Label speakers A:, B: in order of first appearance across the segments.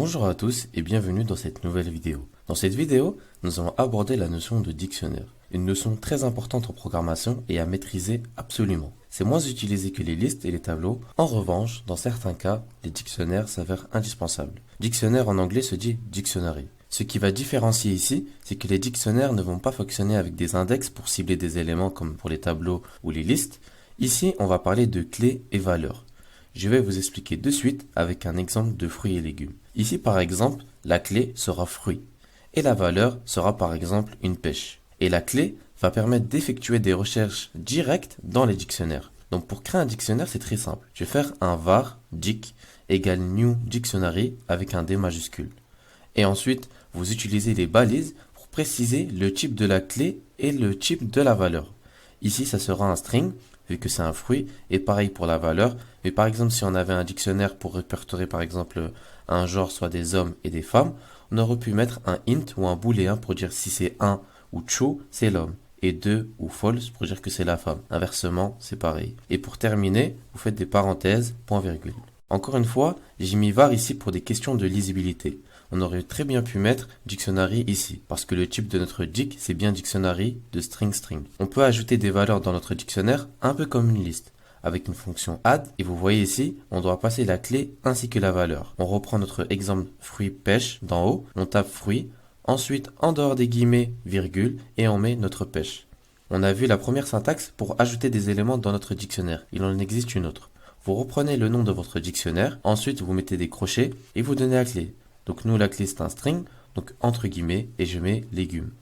A: Bonjour à tous et bienvenue dans cette nouvelle vidéo. Dans cette vidéo, nous allons aborder la notion de dictionnaire, une notion très importante en programmation et à maîtriser absolument. C'est moins utilisé que les listes et les tableaux. En revanche, dans certains cas, les dictionnaires s'avèrent indispensables. Dictionnaire en anglais se dit dictionary. Ce qui va différencier ici, c'est que les dictionnaires ne vont pas fonctionner avec des index pour cibler des éléments comme pour les tableaux ou les listes. Ici, on va parler de clés et valeurs. Je vais vous expliquer de suite avec un exemple de fruits et légumes. Ici, par exemple, la clé sera fruit et la valeur sera par exemple une pêche. Et la clé va permettre d'effectuer des recherches directes dans les dictionnaires. Donc pour créer un dictionnaire, c'est très simple. Je vais faire un var dic égale new dictionary avec un D majuscule. Et ensuite, vous utilisez les balises pour préciser le type de la clé et le type de la valeur. Ici, ça sera un string, vu que c'est un fruit, et pareil pour la valeur. Mais par exemple, si on avait un dictionnaire pour répertorier par exemple un genre, soit des hommes et des femmes, on aurait pu mettre un int ou un booléen pour dire si c'est 1 ou true, c'est l'homme, et 2 ou false pour dire que c'est la femme. Inversement, c'est pareil. Et pour terminer, vous faites des parenthèses, point virgule. Encore une fois, j'ai mis var ici pour des questions de lisibilité. On aurait très bien pu mettre dictionary ici, parce que le type de notre dic, c'est bien dictionary de string string. On peut ajouter des valeurs dans notre dictionnaire, un peu comme une liste, avec une fonction add, et vous voyez ici, on doit passer la clé ainsi que la valeur. On reprend notre exemple fruit pêche d'en haut, on tape fruit, ensuite en dehors des guillemets, virgule, et on met notre pêche. On a vu la première syntaxe pour ajouter des éléments dans notre dictionnaire. Il en existe une autre. Vous reprenez le nom de votre dictionnaire, ensuite vous mettez des crochets et vous donnez la clé. Donc nous, la clé c'est un string, donc entre guillemets, et je mets légumes.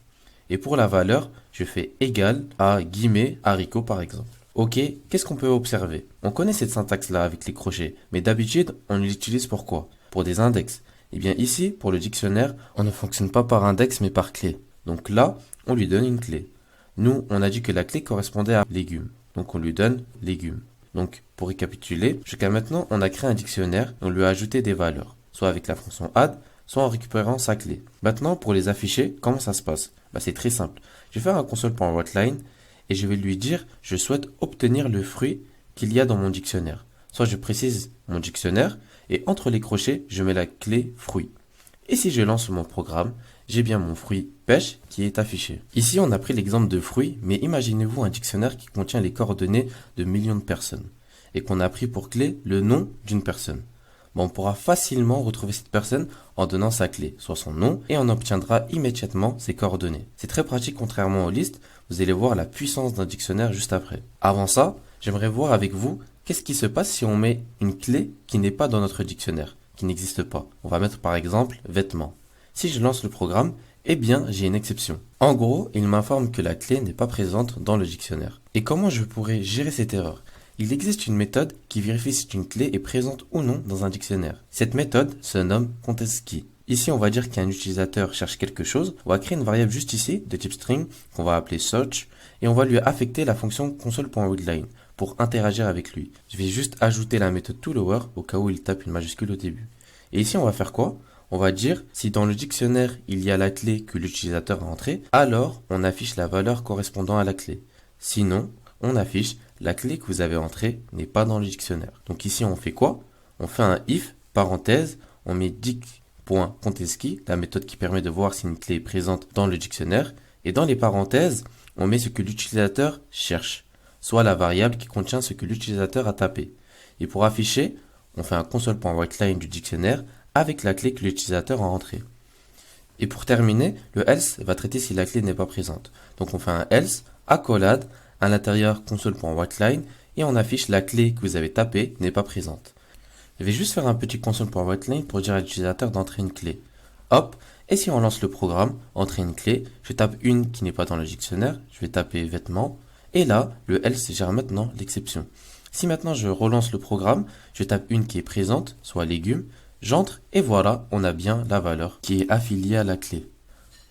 A: Et pour la valeur, je fais égal à guillemets haricot par exemple. Ok, qu'est-ce qu'on peut observer? On connaît cette syntaxe-là avec les crochets, mais d'habitude, on l'utilise pour quoi? Pour des index. Et bien ici, pour le dictionnaire, on ne fonctionne pas par index, mais par clé. Donc là, on lui donne une clé. Nous, on a dit que la clé correspondait à légumes. Donc on lui donne légumes. Donc, pour récapituler, jusqu'à maintenant, on a créé un dictionnaire et on lui a ajouté des valeurs, soit avec la fonction add, soit en récupérant sa clé. Maintenant, pour les afficher, comment ça se passe? C'est très simple. Je vais faire un console.writeline et je vais lui dire, je souhaite obtenir le fruit qu'il y a dans mon dictionnaire. Soit je précise mon dictionnaire et entre les crochets, je mets la clé fruit. Et si je lance mon programme, j'ai bien mon fruit pêche qui est affiché. Ici, on a pris l'exemple de fruit, mais imaginez-vous un dictionnaire qui contient les coordonnées de millions de personnes et qu'on a pris pour clé le nom d'une personne. On pourra facilement retrouver cette personne en donnant sa clé, soit son nom, et on obtiendra immédiatement ses coordonnées. C'est très pratique contrairement aux listes, vous allez voir la puissance d'un dictionnaire juste après. Avant ça, j'aimerais voir avec vous qu'est-ce qui se passe si on met une clé qui n'est pas dans notre dictionnaire, qui n'existe pas. On va mettre par exemple vêtements. Si je lance le programme, eh bien j'ai une exception. En gros, il m'informe que la clé n'est pas présente dans le dictionnaire. Et comment je pourrais gérer cette erreur? Il existe une méthode qui vérifie si une clé est présente ou non dans un dictionnaire. Cette méthode se nomme context_key. Ici, on va dire qu'un utilisateur cherche quelque chose. On va créer une variable juste ici, de type string, qu'on va appeler search, et on va lui affecter la fonction console.readline pour interagir avec lui. Je vais juste ajouter la méthode toLower au cas où il tape une majuscule au début. Et ici, on va faire quoi? On va dire, si dans le dictionnaire, il y a la clé que l'utilisateur a entrée, alors on affiche la valeur correspondant à la clé. Sinon, on affiche la clé que vous avez entrée n'est pas dans le dictionnaire. Donc ici, on fait quoi? On fait un if, parenthèse, on met dic.context_key, la méthode qui permet de voir si une clé est présente dans le dictionnaire. Et dans les parenthèses, on met ce que l'utilisateur cherche, soit la variable qui contient ce que l'utilisateur a tapé. Et pour afficher, on fait un console.writeline du dictionnaire avec la clé que l'utilisateur a entrée. Et pour terminer, le else va traiter si la clé n'est pas présente. Donc on fait un else, accolade, à l'intérieur console.writeline et on affiche la clé que vous avez tapée n'est pas présente. Je vais juste faire un petit console.writeline pour dire à l'utilisateur d'entrer une clé. Hop, et si on lance le programme, entrer une clé, je tape une qui n'est pas dans le dictionnaire, je vais taper vêtements, et là, le else gère maintenant l'exception. Si maintenant je relance le programme, je tape une qui est présente, soit légumes, j'entre et voilà, on a bien la valeur qui est affiliée à la clé.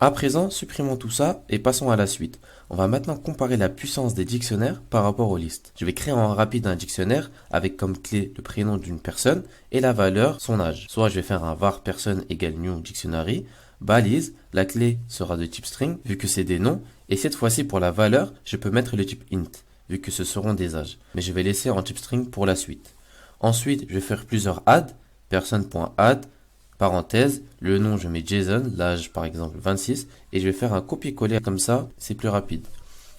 A: À présent, supprimons tout ça et passons à la suite. On va maintenant comparer la puissance des dictionnaires par rapport aux listes. Je vais créer en rapide un dictionnaire avec comme clé le prénom d'une personne et la valeur son âge. Soit je vais faire un var personne égale new dictionary, balise, la clé sera de type string vu que c'est des noms et cette fois-ci pour la valeur, je peux mettre le type int vu que ce seront des âges. Mais je vais laisser en type string pour la suite. Ensuite, je vais faire plusieurs add, personne.add, Parenthèse, le nom je mets Jason, l'âge par exemple 26, et je vais faire un copier-coller comme ça, c'est plus rapide.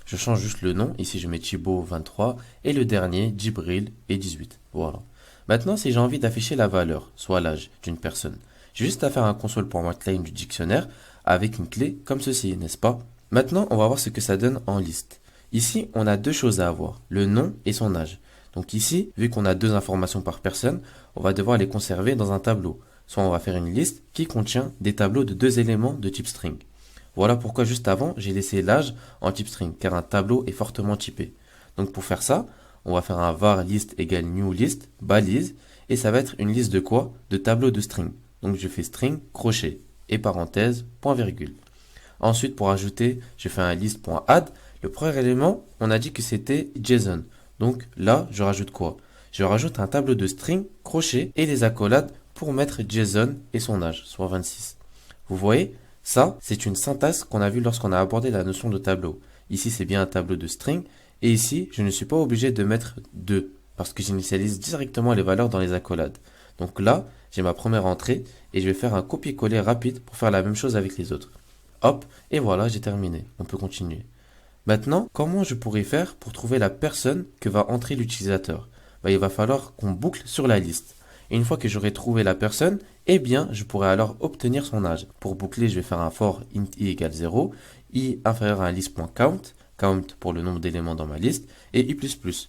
A: Je change juste le nom, ici je mets Thibaut 23, et le dernier, Djibril, et 18. Voilà. Maintenant, si j'ai envie d'afficher la valeur, soit l'âge d'une personne, j'ai juste à faire un console.writeLine du dictionnaire avec une clé comme ceci, n'est-ce pas? Maintenant, on va voir ce que ça donne en liste. Ici, on a deux choses à avoir, le nom et son âge. Donc ici, vu qu'on a deux informations par personne, on va devoir les conserver dans un tableau. Soit on va faire une liste qui contient des tableaux de deux éléments de type string. Voilà pourquoi juste avant, j'ai laissé l'âge en type string, car un tableau est fortement typé. Donc pour faire ça, on va faire un var list égale new list, balise, et ça va être une liste de quoi? De tableaux de string. Donc je fais string, crochet, et parenthèse, point virgule. Ensuite, pour ajouter, je fais un list.add. Le premier élément, on a dit que c'était JSON. Donc là, je rajoute quoi? Je rajoute un tableau de string, crochet et les accolades pour mettre JSON et son âge, soit 26. Vous voyez, ça, c'est une syntaxe qu'on a vue lorsqu'on a abordé la notion de tableau. Ici, c'est bien un tableau de string. Et ici, je ne suis pas obligé de mettre 2 parce que j'initialise directement les valeurs dans les accolades. Donc là, j'ai ma première entrée et je vais faire un copier-coller rapide pour faire la même chose avec les autres. Hop, et voilà, j'ai terminé. On peut continuer. Maintenant, comment je pourrais faire pour trouver la personne que va entrer l'utilisateur? Il va falloir qu'on boucle sur la liste. Et une fois que j'aurai trouvé la personne, eh bien, je pourrai alors obtenir son âge. Pour boucler, je vais faire un for int i égale 0, i inférieur à un list.count, count pour le nombre d'éléments dans ma liste, et i++.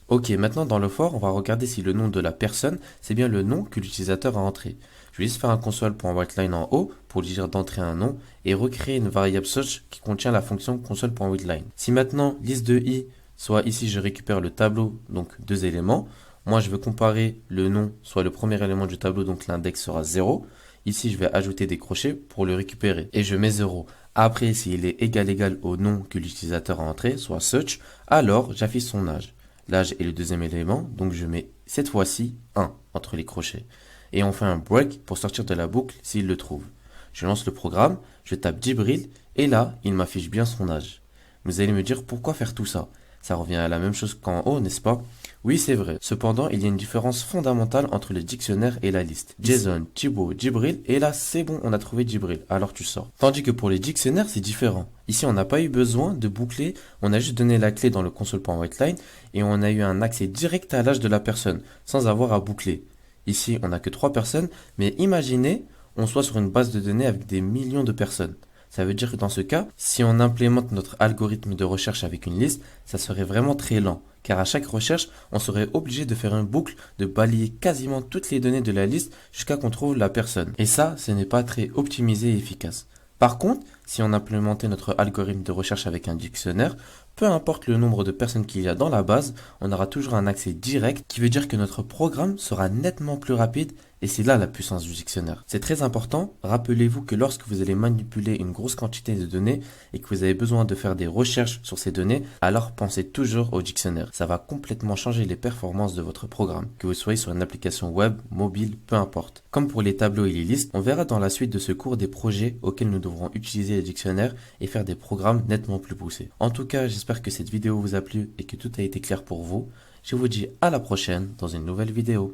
A: Ok, maintenant dans le for, on va regarder si le nom de la personne, c'est bien le nom que l'utilisateur a entré. Je vais juste faire un console.writeLine en haut pour lui dire d'entrer un nom et recréer une variable search qui contient la fonction console.writeLine. Si maintenant liste de i, soit ici je récupère le tableau, donc deux éléments, moi je veux comparer le nom, soit le premier élément du tableau, donc l'index sera 0. Ici je vais ajouter des crochets pour le récupérer et je mets 0. Après, s'il est égal au nom que l'utilisateur a entré, soit search, alors j'affiche son âge. L'âge est le deuxième élément, donc je mets cette fois-ci 1 entre les crochets. Et on fait un break pour sortir de la boucle s'il le trouve. Je lance le programme, je tape Djibril, et là, il m'affiche bien son âge. Vous allez me dire pourquoi faire tout ça? Ça revient à la même chose qu'en haut, n'est-ce pas? Oui, c'est vrai. Cependant, il y a une différence fondamentale entre le dictionnaire et la liste. Jason, Thibaut, Djibril, et là, c'est bon, on a trouvé Djibril, alors tu sors. Tandis que pour les dictionnaires, c'est différent. Ici, on n'a pas eu besoin de boucler, on a juste donné la clé dans le console.writeLine, et on a eu un accès direct à l'âge de la personne, sans avoir à boucler. Ici, on n'a que 3 personnes, mais imaginez, on soit sur une base de données avec des millions de personnes. Ça veut dire que dans ce cas, si on implémente notre algorithme de recherche avec une liste, ça serait vraiment très lent. Car à chaque recherche, on serait obligé de faire une boucle, de balayer quasiment toutes les données de la liste jusqu'à qu'on trouve la personne. Et ça, ce n'est pas très optimisé et efficace. Par contre, si on implémentait notre algorithme de recherche avec un dictionnaire, peu importe le nombre de personnes qu'il y a dans la base, on aura toujours un accès direct qui veut dire que notre programme sera nettement plus rapide et c'est là la puissance du dictionnaire. C'est très important, rappelez-vous que lorsque vous allez manipuler une grosse quantité de données et que vous avez besoin de faire des recherches sur ces données, alors pensez toujours au dictionnaire. Ça va complètement changer les performances de votre programme, que vous soyez sur une application web, mobile, peu importe. Comme pour les tableaux et les listes, on verra dans la suite de ce cours des projets auxquels nous devrons utiliser les dictionnaires et faire des programmes nettement plus poussés. En tout cas, j'espère que cette vidéo vous a plu et que tout a été clair pour vous. Je vous dis à la prochaine dans une nouvelle vidéo.